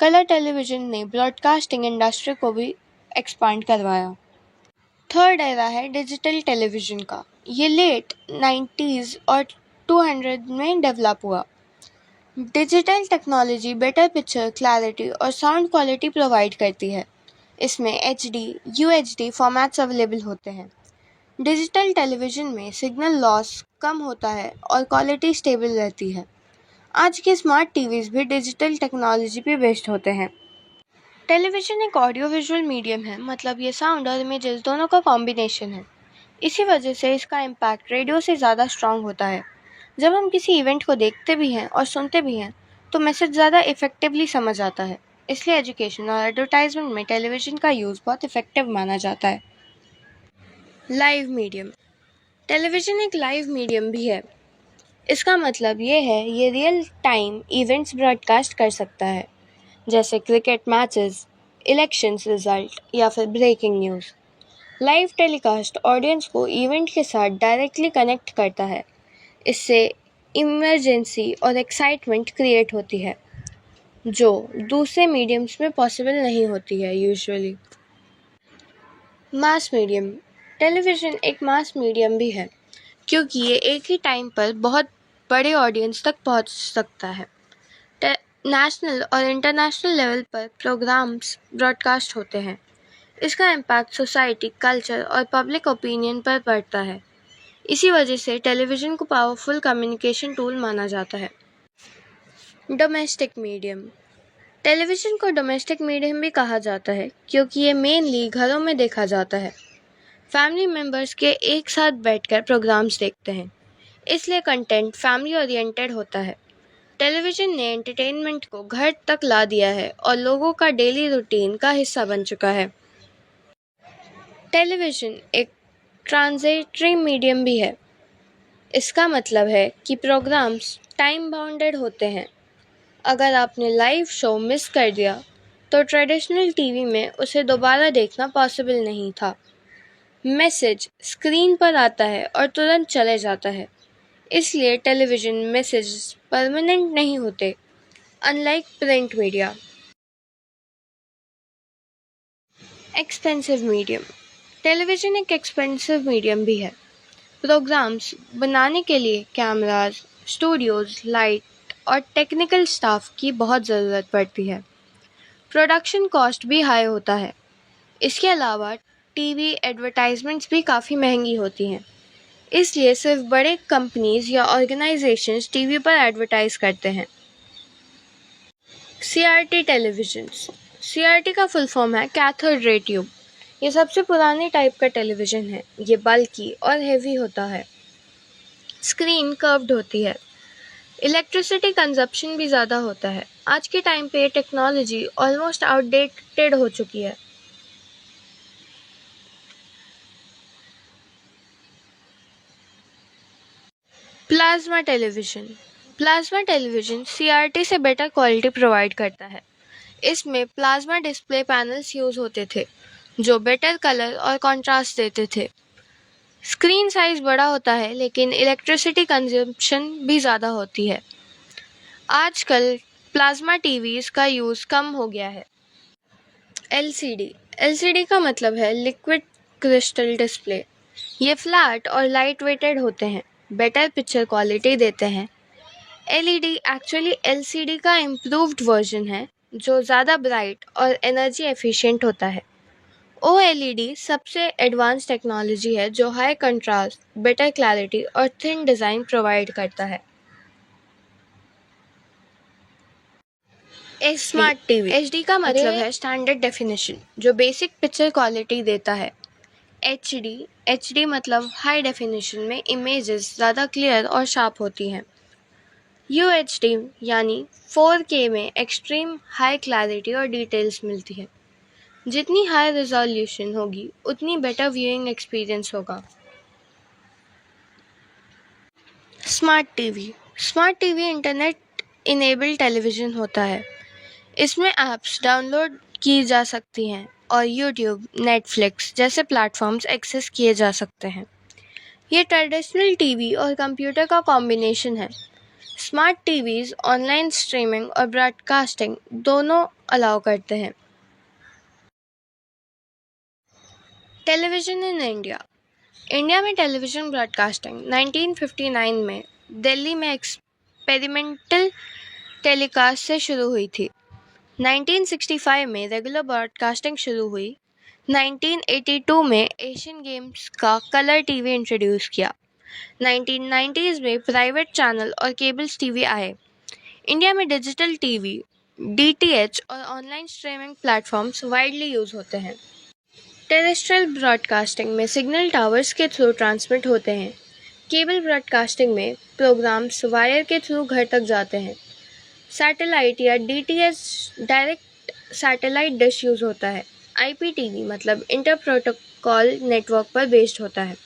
कलर टेलीविज़न ने ब्रॉडकास्टिंग इंडस्ट्री को भी एक्सपांड करवाया। थर्ड एरा है डिजिटल टेलीविज़न का। ये लेट 90s और 200 में डेवलप हुआ। Digital technology better picture clarity और साउंड क्वालिटी प्रोवाइड करती है। इसमें HD, UHD फॉर्मेट्स अवेलेबल होते हैं। डिजिटल टेलीविज़न में सिग्नल लॉस कम होता है और क्वालिटी स्टेबल रहती है। आज के स्मार्ट टीवीज़ भी डिजिटल टेक्नोलॉजी पे बेस्ड होते हैं। टेलीविज़न एक ऑडियो विजुअल मीडियम है, मतलब ये साउंड और इमेजेस दोनों का कॉम्बिनेशन है। इसी वजह से इसका इम्पैक्ट रेडियो से ज़्यादा स्ट्रॉन्ग होता है। जब हम किसी इवेंट को देखते भी हैं और सुनते भी हैं तो मैसेज ज़्यादा इफ़ेक्टिवली समझ आता है। इसलिए एजुकेशन और एडवर्टाइजमेंट में टेलीविज़न का यूज़ बहुत इफ़ेक्टिव माना जाता है। Live medium. टेलीविज़न एक लाइव मीडियम भी है। इसका मतलब ये है ये रियल टाइम इवेंट्स ब्रॉडकास्ट कर सकता है, जैसे क्रिकेट मैचेस, इलेक्शंस रिजल्ट या फिर breaking news. Live telecast audience को इवेंट के साथ डायरेक्टली कनेक्ट करता है। इससे इमरजेंसी और एक्साइटमेंट क्रिएट होती है, जो दूसरे मीडियम्स में पॉसिबल नहीं होती है यूजुअली। मास मीडियम। टेलीविज़न एक मास मीडियम भी है, क्योंकि ये एक ही टाइम पर बहुत बड़े ऑडियंस तक पहुंच सकता है। नेशनल और इंटरनेशनल लेवल पर प्रोग्राम्स ब्रॉडकास्ट होते हैं। इसका इम्पैक्ट सोसाइटी, कल्चर और पब्लिक ओपिनियन पर पड़ता है। इसी वजह से टेलीविज़न को पावरफुल कम्युनिकेशन टूल माना जाता है। Domestic medium. टेलीविज़न को डोमेस्टिक मीडियम भी कहा जाता है क्योंकि ये मेनली घरों में देखा जाता है। फैमिली मेम्बर्स के एक साथ बैठकर प्रोग्राम्स देखते हैं, इसलिए कंटेंट फैमिली ओरिएंटेड होता है। टेलीविज़न ने एंटरटेनमेंट को घर तक ला दिया है और लोगों का डेली रूटीन का हिस्सा बन चुका है। टेलीविज़न एक ट्रांजिटरी मीडियम भी है। इसका मतलब है कि प्रोग्राम्स टाइम बाउंडेड होते हैं। अगर आपने लाइव शो मिस कर दिया तो ट्रेडिशनल टीवी में उसे दोबारा देखना पॉसिबल नहीं था। मैसेज स्क्रीन पर आता है और तुरंत चले जाता है, इसलिए टेलीविज़न मैसेज परमानेंट नहीं होते, unlike print media. Expensive medium. Television एक एक्सपेंसिव मीडियम भी है। प्रोग्राम्स बनाने के लिए कैमराज, स्टूडियोज, लाइट और टेक्निकल स्टाफ की बहुत ज़रूरत पड़ती है। प्रोडक्शन कॉस्ट भी हाई होता है। इसके अलावा टीवी एडवर्टाइजमेंट्स भी काफ़ी महंगी होती हैं, इसलिए सिर्फ बड़े कंपनीज या ऑर्गेनाइजेशंस टीवी पर एडवर्टाइज करते हैं। CRT television. सीआरटी का फुल फॉर्म है कैथोड रे ट्यूब। ये सबसे पुराने टाइप का टेलीविज़न है। ये बल्कि और हेवी होता है। स्क्रीन कर्व्ड होती है। इलेक्ट्रिसिटी कंजप्शन भी ज़्यादा होता है। आज के टाइम पे ये टेक्नोलॉजी ऑलमोस्ट आउटडेटेड हो चुकी है। Plasma television. Plasma television CRT से बेटर क्वालिटी प्रोवाइड करता है। इसमें प्लाज्मा डिस्प्ले पैनल्स यूज़ होते थे, जो बेटर कलर और कॉन्ट्रास्ट देते थे। स्क्रीन साइज़ बड़ा होता है, लेकिन इलेक्ट्रिसिटी कंजप्शन भी ज़्यादा होती है। आजकल प्लाज्मा टीवीज़ का यूज़ कम हो गया है। एलसीडी। एलसीडी का मतलब है लिक्विड क्रिस्टल डिस्प्ले। ये फ्लैट और लाइट वेटेड होते हैं, बेटर पिक्चर क्वालिटी देते हैं। एलईडी एक्चुअली एलसीडी का इम्प्रूव्ड वर्जन है, जो ज़्यादा ब्राइट और एनर्जी एफिशिएंट होता है। ओएलईडी सबसे एडवांस टेक्नोलॉजी है जो हाई कंट्रास्ट, बेटर क्लैरिटी और थिन डिज़ाइन प्रोवाइड करता है। Smart TV. एचडी का मतलब है स्टैंडर्ड डेफिनेशन, जो बेसिक पिक्चर क्वालिटी देता है। एचडी मतलब हाई डेफिनेशन में इमेजेस ज़्यादा क्लियर और शार्प होती हैं। यूएचडी यानी 4K में एक्सट्रीम हाई क्लैरिटी और डिटेल्स मिलती है। जितनी हाई रिजोल्यूशन होगी उतनी बेटर व्यूइंग एक्सपीरियंस होगा। Smart TV. Smart TV internet enabled television होता है। इसमें ऐप्स डाउनलोड की जा सकती हैं और यूट्यूब, नेटफ्लिक्स जैसे प्लेटफॉर्म्स एक्सेस किए जा सकते हैं। ये ट्रेडिशनल टीवी और कंप्यूटर का कॉम्बिनेशन है। स्मार्ट टीवीज़ ऑनलाइन स्ट्रीमिंग और ब्रॉडकास्टिंग दोनों अलाउ करते हैं। Television in India. इंडिया में टेलीविज़न ब्रॉडकास्टिंग 1959 में दिल्ली में एक्सपेरिमेंटल टेलीकास्ट से शुरू हुई थी। 1965 में रेगुलर ब्रॉडकास्टिंग शुरू हुई। 1982 में एशियन गेम्स का कलर टीवी इंट्रोड्यूस किया। 1990s में प्राइवेट चैनल और केबल्स टीवी आए। इंडिया में डिजिटल टीवी, डीटीएच और online streaming platforms widely use होते हैं। टेरेस्ट्रियल ब्रॉडकास्टिंग में सिग्नल टावर्स के थ्रू ट्रांसमिट होते हैं। केबल ब्रॉडकास्टिंग में प्रोग्राम्स वायर के थ्रू घर तक जाते हैं। सैटेलाइट या DTH direct satellite dish use होता है। आईपीटीवी मतलब इंटर प्रोटोकॉल नेटवर्क पर बेस्ड होता है।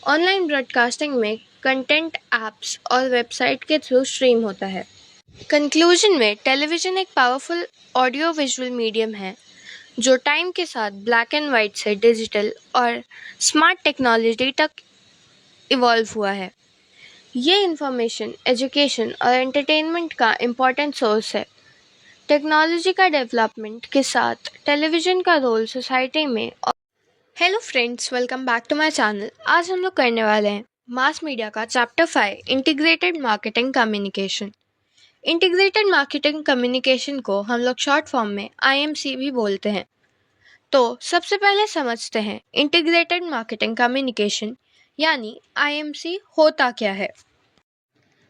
ऑनलाइन ब्रॉडकास्टिंग में कंटेंट ऐप्स और वेबसाइट के थ्रू स्ट्रीम होता है। कंक्लूजन में टेलीविज़न एक पावरफुल ऑडियो विजुअल मीडियम है जो टाइम के साथ ब्लैक एंड वाइट से डिजिटल और स्मार्ट टेक्नोलॉजी तक इवॉल्व हुआ है। ये इंफॉर्मेशन, एजुकेशन और एंटरटेनमेंट का इम्पॉर्टेंट सोर्स है। टेक्नोलॉजी का डेवलपमेंट के साथ टेलीविज़न का रोल सोसाइटी में। Hello friends, welcome back to my channel. आज हम लोग करने वाले हैं मास मीडिया का chapter 5, integrated marketing communication. Integrated marketing communication को हम लोग शॉर्ट फॉर्म में IMC भी बोलते हैं। तो सबसे पहले समझते हैं इंटीग्रेटेड मार्केटिंग कम्युनिकेशन यानी IMC होता क्या है।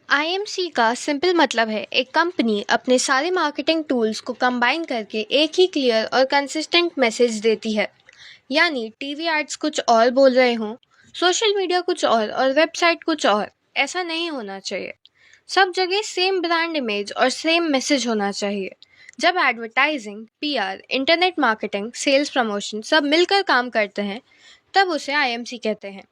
आईएमसी का सिंपल मतलब है एक कंपनी अपने सारे मार्केटिंग टूल्स को कंबाइन करके एक ही क्लियर और कंसिस्टेंट मैसेज देती है। यानी टीवी एड्स कुछ और बोल रहे हों, सोशल मीडिया कुछ और वेबसाइट कुछ और। ऐसा नहीं होना चाहिए। सब जगह सेम ब्रांड इमेज और सेम मैसेज होना चाहिए। जब advertising, PR, internet marketing, sales promotion सब मिलकर काम करते हैं, तब उसे आईएमसी कहते हैं।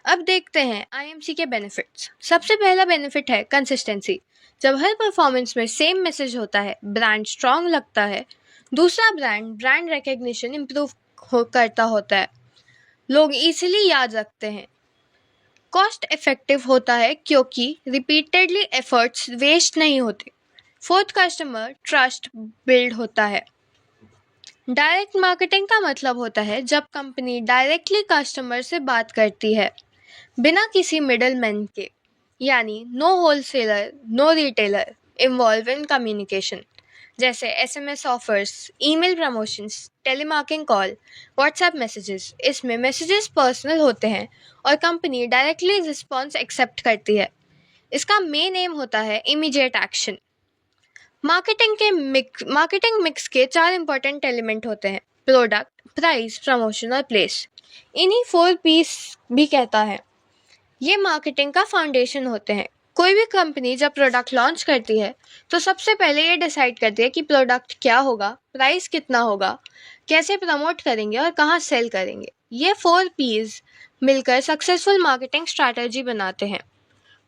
अब देखते हैं आईएमसी के बेनिफिट्स। सबसे पहला बेनिफिट है कंसिस्टेंसी। जब हर परफॉर्मेंस में सेम मैसेज होता है, ब्रांड स्ट्रांग लगता है। दूसरा, ब्रांड रिकग्निशन इम्प्रूव करता होता है, लोग इजीली याद रखते हैं। कॉस्ट इफेक्टिव होता है क्योंकि रिपीटेडली एफर्ट्स वेस्ट नहीं होते। फोर्थ, कस्टमर ट्रस्ट बिल्ड होता है। डायरेक्ट मार्केटिंग का मतलब होता है जब कंपनी डायरेक्टली कस्टमर से बात करती है बिना किसी मिडल मैन के, यानी no wholesaler, no retailer involve in communication, जैसे SMS offers, email promotions, telemarketing call, WhatsApp messages. इसमें मैसेजेस पर्सनल होते हैं और कंपनी डायरेक्टली रिस्पॉन्स एक्सेप्ट करती है। इसका मेन एम होता है इमीडिएट एक्शन। मार्केटिंग मिक्स के 4 इंपॉर्टेंट एलिमेंट होते हैं: प्रोडक्ट, प्राइस, प्रमोशन और प्लेस। इन्हीं 4 पीस भी कहता है। ये मार्केटिंग का फाउंडेशन होते हैं। कोई भी कंपनी जब प्रोडक्ट लॉन्च करती है तो सबसे पहले ये डिसाइड करती है कि प्रोडक्ट क्या होगा, प्राइस कितना होगा, कैसे प्रमोट करेंगे और कहाँ सेल करेंगे। ये 4 पीस मिलकर सक्सेसफुल मार्केटिंग स्ट्रैटेजी बनाते हैं।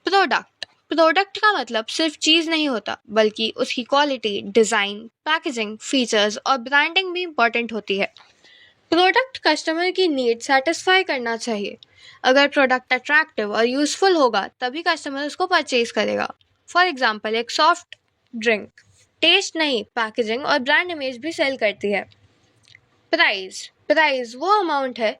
प्रोडक्ट का मतलब सिर्फ चीज़ नहीं होता, बल्कि उसकी क्वालिटी, डिज़ाइन, पैकेजिंग, फीचर्स और ब्रांडिंग भी इम्पॉर्टेंट होती है। प्रोडक्ट कस्टमर की नीड सेटिस्फाई करना चाहिए। अगर प्रोडक्ट अट्रैक्टिव और यूजफुल होगा तभी कस्टमर उसको परचेज करेगा। फॉर एग्जाम्पल, एक सॉफ्ट ड्रिंक टेस्ट नहीं, पैकेजिंग और ब्रांड इमेज भी सेल करती है। प्राइस वो अमाउंट है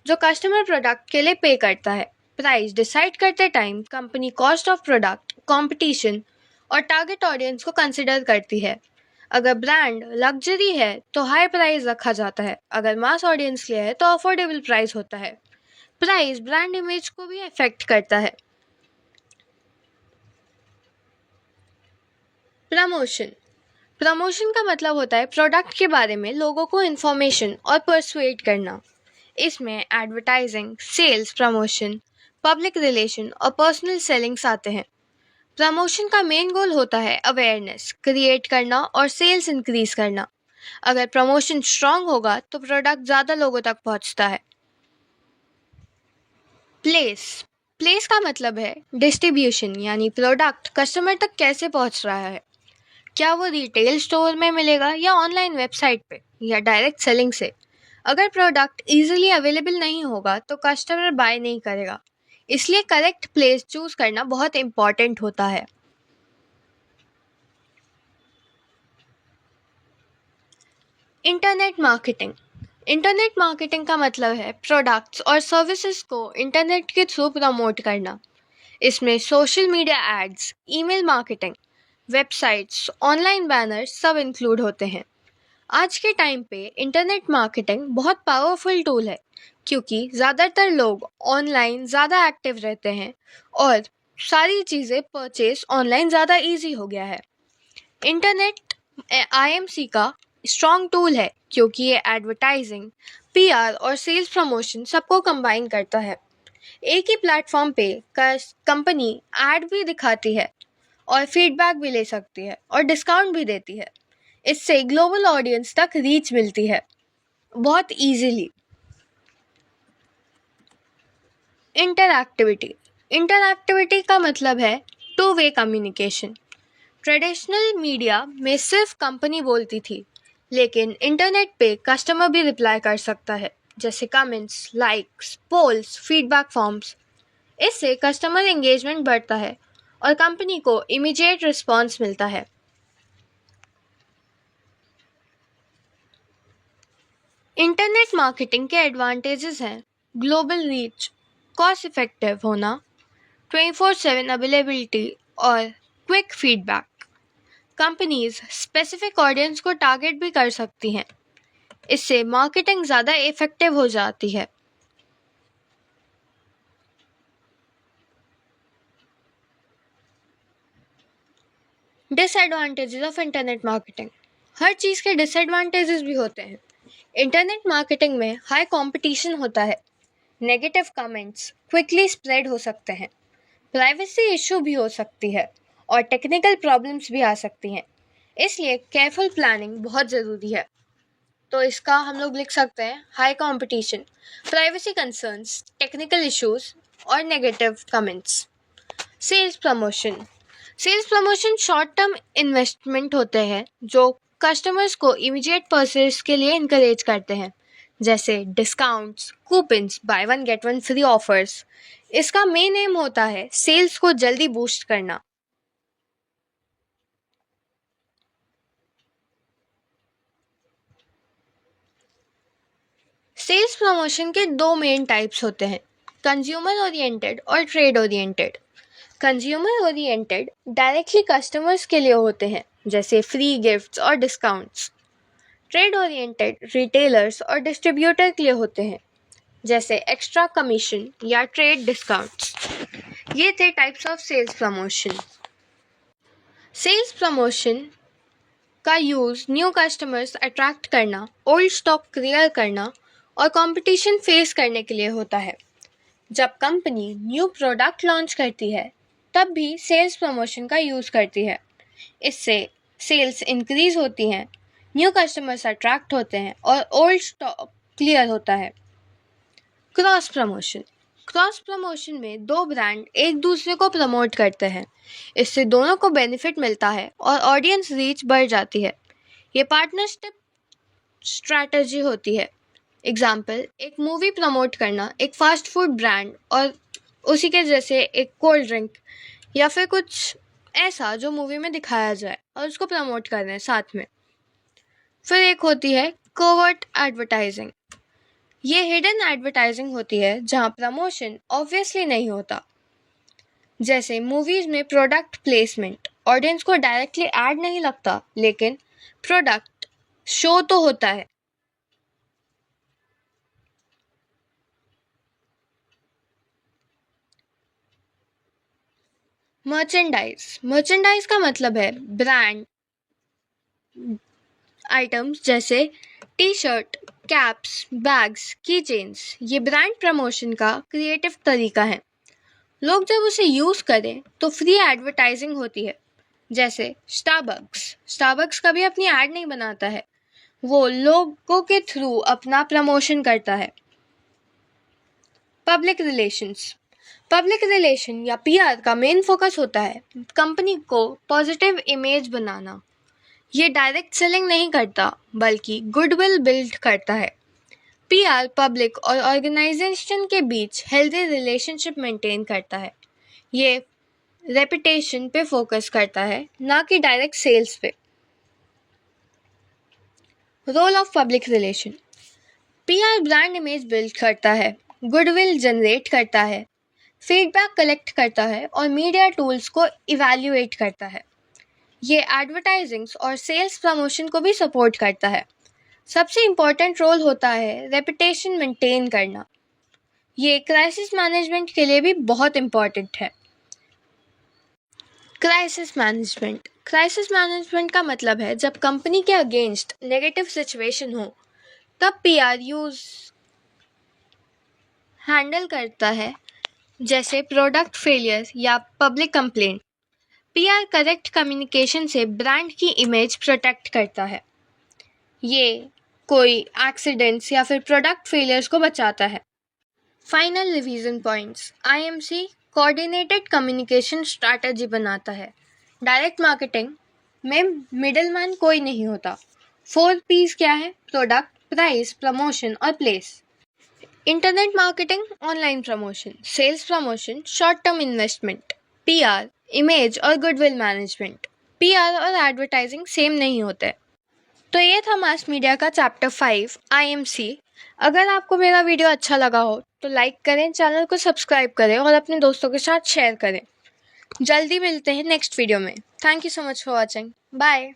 जो कस्टमर प्रोडक्ट के लिए पे करता है। प्राइस डिसाइड करते time company cost of product, competition और टारगेट ऑडियंस को कंसिडर करती है। अगर ब्रांड लग्जरी है तो हाई प्राइस रखा जाता है, अगर मास ऑडियंस के लिए है तो अफोर्डेबल प्राइस होता है। प्राइस ब्रांड इमेज को भी अफेक्ट करता है। प्रमोशन का मतलब होता है प्रोडक्ट के बारे में लोगों को इन्फॉर्मेशन और परसुएट करना। इसमें advertising, sales promotion, public relation और पर्सनल सेलिंग्स आते हैं। प्रमोशन का मेन गोल होता है अवेयरनेस क्रिएट करना और सेल्स इंक्रीज करना। अगर प्रमोशन स्ट्रांग होगा तो प्रोडक्ट ज़्यादा लोगों तक पहुंचता है। प्लेस का मतलब है डिस्ट्रीब्यूशन, यानी प्रोडक्ट कस्टमर तक कैसे पहुंच रहा है। क्या वो रिटेल स्टोर में मिलेगा या ऑनलाइन वेबसाइट पे या डायरेक्ट सेलिंग से। अगर प्रोडक्ट इजीली अवेलेबल नहीं होगा तो कस्टमर बाय नहीं करेगा। इसलिए करेक्ट प्लेस चूज करना बहुत इंपॉर्टेंट होता है। इंटरनेट मार्केटिंग का मतलब है प्रोडक्ट्स और सर्विसेज को इंटरनेट के थ्रू प्रमोट करना। इसमें social media ads, email marketing, websites, online banners सब इंक्लूड होते हैं। आज के टाइम पे इंटरनेट मार्केटिंग बहुत पावरफुल टूल है क्योंकि ज़्यादातर लोग ऑनलाइन ज़्यादा एक्टिव रहते हैं और सारी चीज़ें परचेज ऑनलाइन ज़्यादा इजी हो गया है। इंटरनेट आईएमसी का स्ट्रॉन्ग टूल है क्योंकि ये एडवर्टाइजिंग, पीआर और सेल्स प्रमोशन सबको कंबाइन करता है। एक ही प्लेटफॉर्म पे कंपनी एड भी दिखाती है और फीडबैक भी ले सकती है और डिस्काउंट भी देती है। इससे ग्लोबल ऑडियंस तक रीच मिलती है बहुत इजीली। इंटरएक्टिविटी का मतलब है two way communication. Traditional media में सिर्फ कंपनी बोलती थी, लेकिन इंटरनेट पे कस्टमर भी रिप्लाई कर सकता है, जैसे comments, likes, polls, feedback forms. इससे कस्टमर एंगेजमेंट बढ़ता है और कंपनी को इमीडिएट रिस्पॉन्स मिलता है। इंटरनेट मार्केटिंग के एडवांटेजेस हैं ग्लोबल रीच, कॉस्ट इफेक्टिव होना, 24/7 अवेलेबिलिटी और quick feedback. Companies specific audience को टारगेट भी कर सकती हैं। इससे मार्केटिंग ज़्यादा इफेक्टिव हो जाती है। Disadvantages of internet marketing. हर चीज़ के डिसएडवांटेजेस भी होते हैं। इंटरनेट मार्केटिंग में हाई कंपटीशन होता है, नेगेटिव कमेंट्स क्विकली स्प्रेड हो सकते हैं, प्राइवेसी इशू भी हो सकती है और टेक्निकल प्रॉब्लम्स भी आ सकती हैं। इसलिए केयरफुल प्लानिंग बहुत ज़रूरी है। तो इसका हम लोग लिख सकते हैं high competition, privacy concerns, technical issues और negative comments. Sales promotion short term investment होते हैं जो कस्टमर्स को इमीडिएट परचेज के लिए इनकरेज करते हैं, जैसे discounts, coupons, by one get one free offers. इसका मेन एम होता है सेल्स को जल्दी बूस्ट करना। सेल्स प्रमोशन के दो मेन टाइप्स होते हैं, कंज्यूमर ओरिएंटेड और trade oriented. Consumer oriented directly customers के लिए होते हैं, जैसे फ्री गिफ्ट्स और डिस्काउंट्स। ट्रेड ओरिएंटेड रिटेलर्स और डिस्ट्रीब्यूटर के लिए होते हैं, जैसे एक्स्ट्रा कमीशन या ट्रेड डिस्काउंट्स। ये थे types of sales promotion. Sales promotion का यूज़ न्यू कस्टमर्स अट्रैक्ट करना, ओल्ड स्टॉक क्लियर करना और कंपटीशन फेस करने के लिए होता है। जब कंपनी न्यू प्रोडक्ट लॉन्च करती है तब भी सेल्स प्रमोशन का यूज़ करती है। इससे सेल्स इंक्रीज होती हैं, न्यू कस्टमर्स अट्रैक्ट होते हैं और ओल्ड स्टॉक क्लियर होता है। क्रॉस प्रमोशन में दो ब्रांड एक दूसरे को प्रमोट करते हैं। इससे दोनों को बेनिफिट मिलता है और ऑडियंस रीच बढ़ जाती है। ये पार्टनरशिप स्ट्रैटेजी होती है। एग्जाम्पल, एक मूवी प्रमोट करना, एक फास्ट फूड ब्रांड और उसी के जैसे एक कोल्ड ड्रिंक या फिर कुछ ऐसा जो मूवी में दिखाया जाए और उसको प्रमोट कर रहे हैं साथ में। फिर एक होती है कोवर्ट एडवर्टाइजिंग। ये हिडन एडवर्टाइजिंग होती है जहाँ प्रमोशन ऑब्वियसली नहीं होता, जैसे मूवीज में प्रोडक्ट प्लेसमेंट। ऑडियंस को डायरेक्टली ऐड नहीं लगता, लेकिन प्रोडक्ट शो तो होता है। मर्चेंडाइज का मतलब है ब्रांड आइटम्स जैसे टी शर्ट, कैप्स, बैग्स, की चेन्स। ये ब्रांड प्रमोशन का क्रिएटिव तरीका है। लोग जब उसे यूज़ करें तो फ्री एडवर्टाइजिंग होती है, जैसे स्टारबक्स कभी अपनी ऐड नहीं बनाता है, वो लोगों के थ्रू अपना प्रमोशन करता है। पब्लिक रिलेशन या पीआर का मेन फोकस होता है कंपनी को पॉजिटिव इमेज बनाना। ये डायरेक्ट सेलिंग नहीं करता, बल्कि गुडविल बिल्ड करता है। पीआर पब्लिक और ऑर्गेनाइजेशन के बीच हेल्दी रिलेशनशिप मेंटेन करता है। ये रेपुटेशन पे फोकस करता है, ना कि डायरेक्ट सेल्स पे। Role of public relation. PR brand image build करता है, गुडविल जनरेट करता है, फीडबैक कलेक्ट करता है और मीडिया टूल्स को इवैल्यूएट करता है। ये एडवर्टाइजिंग्स और सेल्स प्रमोशन को भी सपोर्ट करता है। सबसे इम्पोर्टेंट रोल होता है रेपुटेशन मेंटेन करना। ये क्राइसिस मैनेजमेंट के लिए भी बहुत इम्पोर्टेंट है। क्राइसिस मैनेजमेंट का मतलब है जब कंपनी के अगेंस्ट नेगेटिव सिचुएशन हो तब पीआर यूज हैंडल करता है, जैसे प्रोडक्ट फेलियर या public complaint. PR correct communication से ब्रांड की इमेज प्रोटेक्ट करता है। ये कोई एक्सीडेंट्स या फिर प्रोडक्ट फेलियर्स को बचाता है। Final revision points. IMC coordinated communication strategy बनाता है। डायरेक्ट मार्केटिंग में मिडलमैन कोई नहीं होता। 4 P's क्या है? प्रोडक्ट, प्राइस, प्रमोशन और place. Internet marketing, online promotion, sales promotion, short term investment, PR, image और गुडविल मैनेजमेंट। पीआर और एडवर्टाइजिंग सेम नहीं होते। तो ये था मास मीडिया का चैप्टर 5 आईएमसी। अगर आपको मेरा वीडियो अच्छा लगा हो तो लाइक करें, चैनल को सब्सक्राइब करें और अपने दोस्तों के साथ शेयर करें। जल्दी मिलते हैं नेक्स्ट वीडियो में। Thank you so much for watching. Bye.